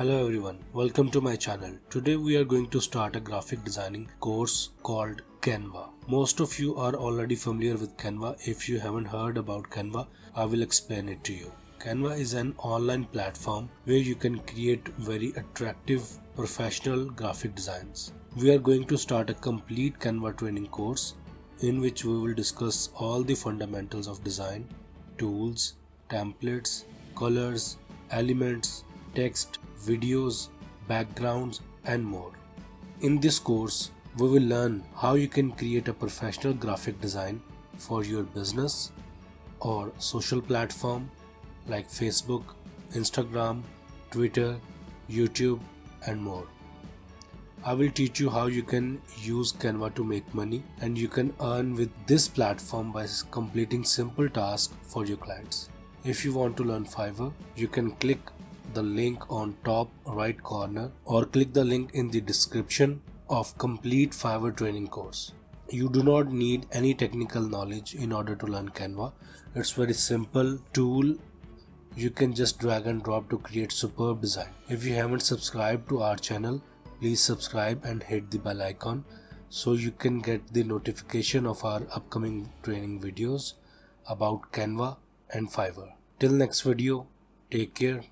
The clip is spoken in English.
Hello everyone, welcome to my channel. Today we are going to start a graphic designing course called Canva. Most of you are already familiar with Canva. If you haven't heard about Canva, I will explain it to you. Canva is an online platform where you can create very attractive professional graphic designs. We are going to start a complete Canva training course in which we will discuss all the fundamentals of design, tools, templates, colors, elements, text, videos, backgrounds, and more. In this course, we will learn how you can create a professional graphic design for your business or social platform like Facebook, Instagram, Twitter, YouTube, and more. I will teach you how you can use Canva to make money, and you can earn with this platform by completing simple tasks for your clients. If you want to learn Fiverr, you can click the link on top right corner or click the link in the description of complete Fiverr training course. You do not need any technical knowledge in order to learn Canva. It's very simple tool. You can just drag and drop to create superb design. If you haven't subscribed to our channel, please subscribe and hit the bell icon so you can get the notification of our upcoming training videos about Canva and Fiverr. Till next video, take care.